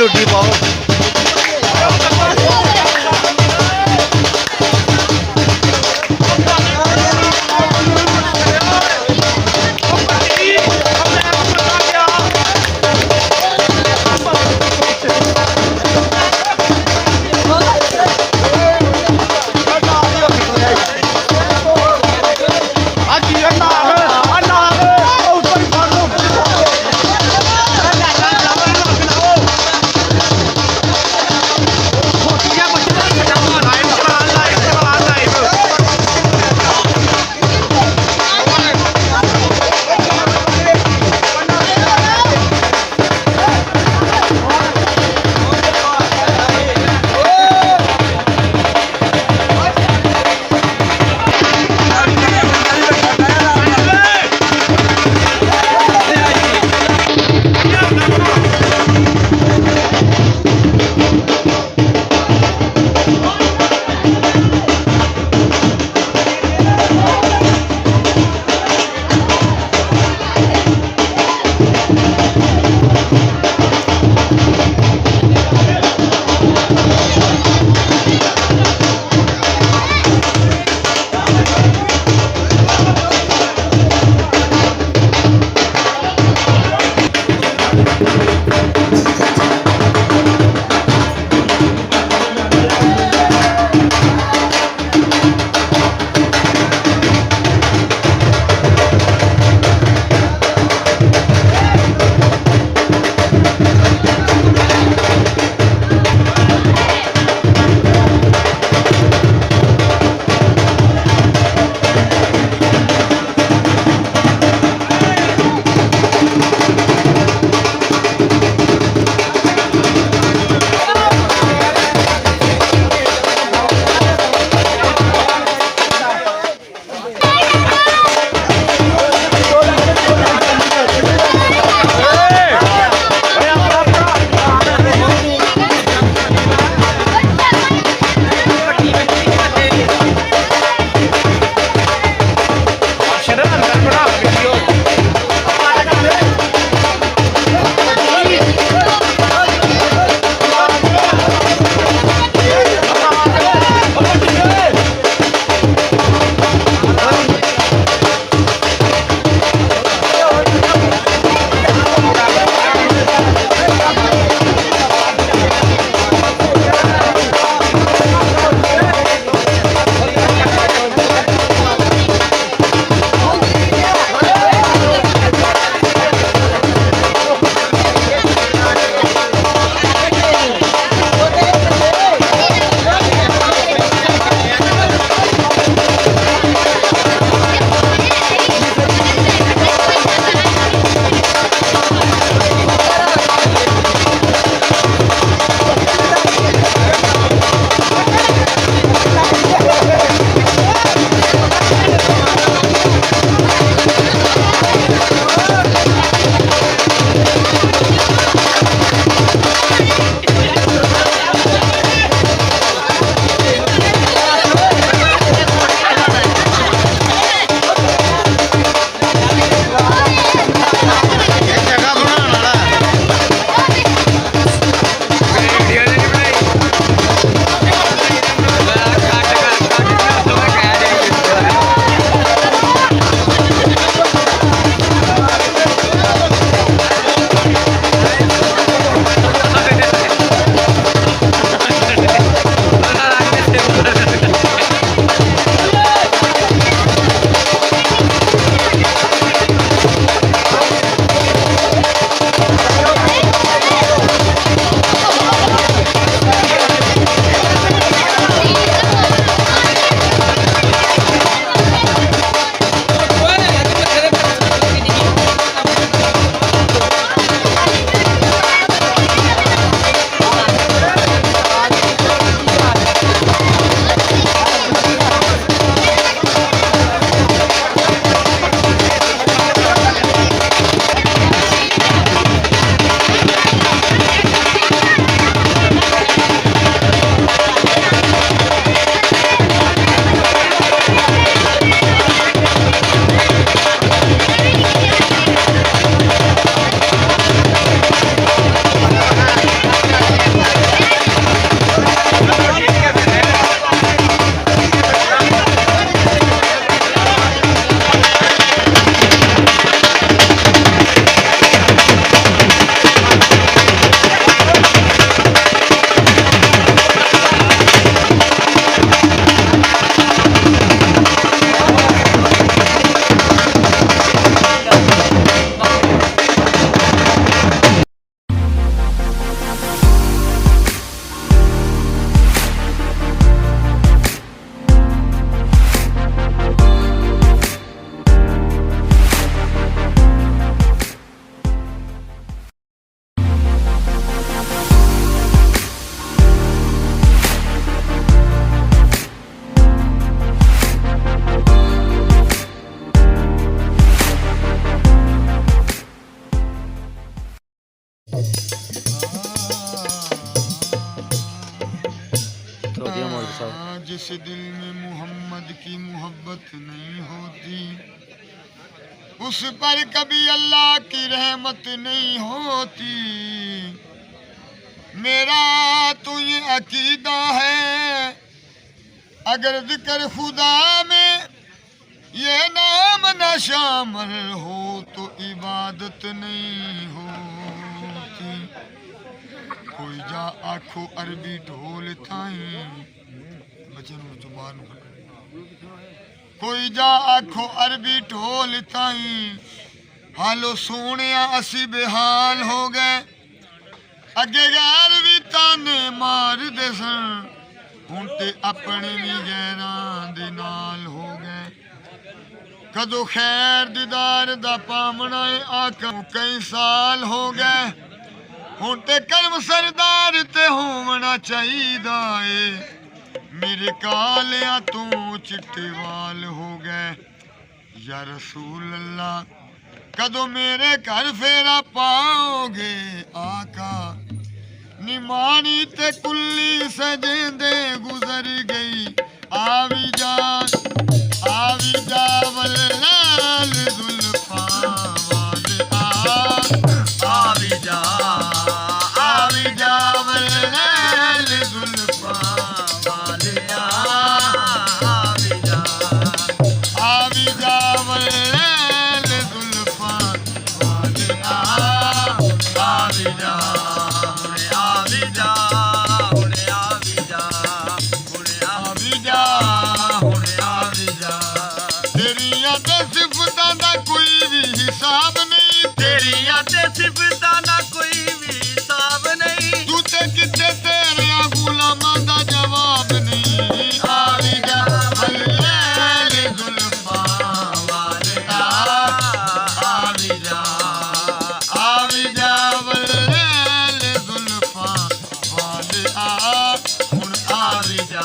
ਰੋਟੀ ਪਾਓ। साहब। जिस दिल में मोहम्मद की मोहब्बत नहीं होती उस पर कभी अल्लाह की रहमत नहीं होती। मेरा तो ये अकीदा है अगर जिक्र खुदा में ये नाम न शामिल हो तो इबादत नहीं होती। कोई जा आखो अरबी ढोल थाई बचन जुबान कोई जा आखो अरबी ढोल थाई हालो सोने असी बेहाल हो गए। अगे गैर भी ताने मार दे सन हुण ते अपने भी गैरां दे नाल हो गए। कदों खैर दीदार दा पामना आका कई साल हो गए। हुण ते कर्म सरदार ते होवना चाहिदा ए मेरे कालिया तू चिट्टे वाल हो गए। या रसूल अल्लाह कदों मेरे घर फेरा पाओगे आका। निमानी ते कुल्ली सजेंदे गुजर गई आवी जा वल्लाल जुल्फा वाले आवी जा वल्लाल जुल्फा वाले आवी जा वल्लाल जुल्फा वाले आवी जा सिफतां दा कोई भी हिसाब नहीं। तेरिया ते सिफतां दा कोई भी हिसाब नहीं। तू ते किथे तेरिया गुलामां दा जवाब नहीं। आवी जा वल्लाल जुल्फा वाले आवी जा वल्लाल जुल्फा वाले हुण आवी जा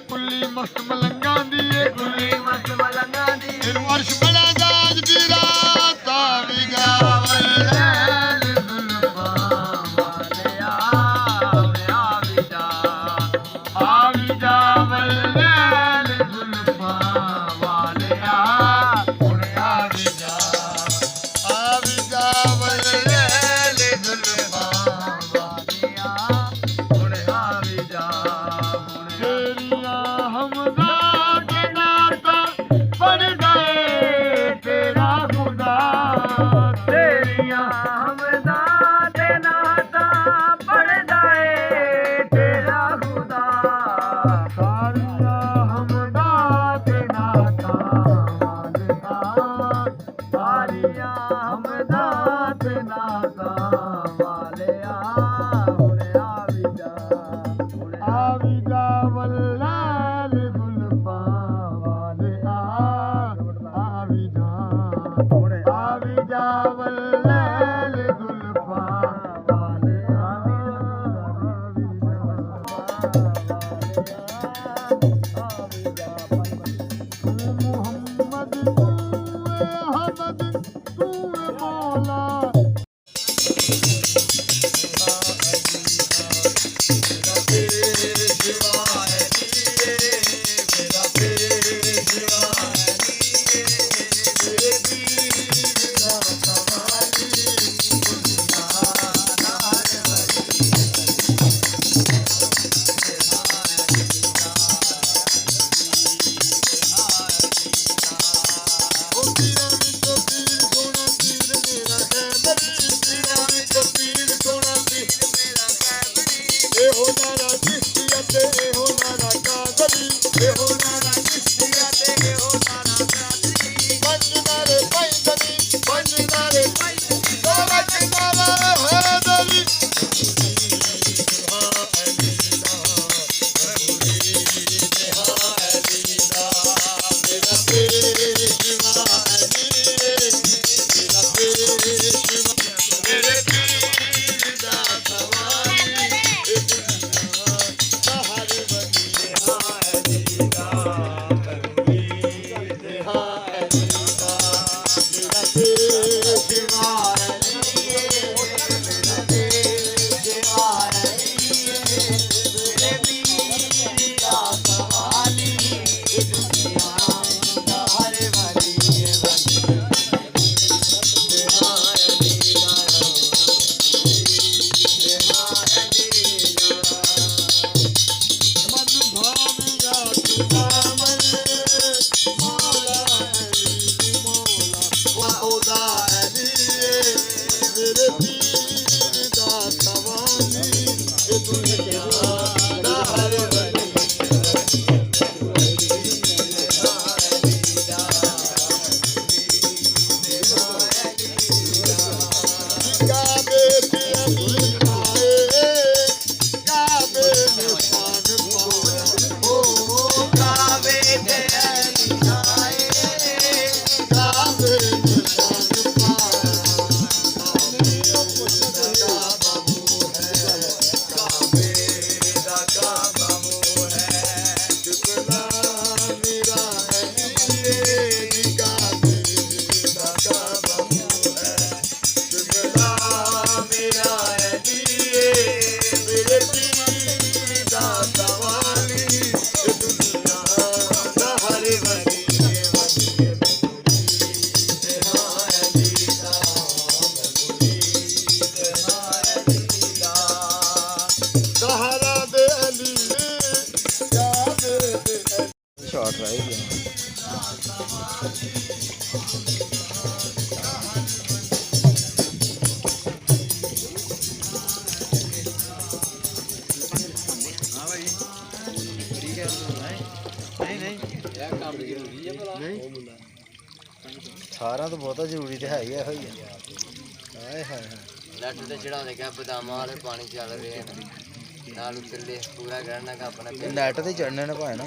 कुल्ली मस्त मलंगा दी अर्श बड़ा जाज दी रात आवी जा वल्लाल जुल्फा वाले आवी जा वल्लाल जुल्फा वाले हुण आवी जा वल्लाल जुल्फा वाले हुण आवी जा। तेरिया हमदा के नाता पड़ गए शॉट रह गया। सारा तो बहुत जरूरी तो है ही है। लट ते चढ़ा दे क्या बदामा वाले पानी चल रहे हैं नाल उतरले पूरा करना का अपना नेट ते चढ़ने ने भाए ना।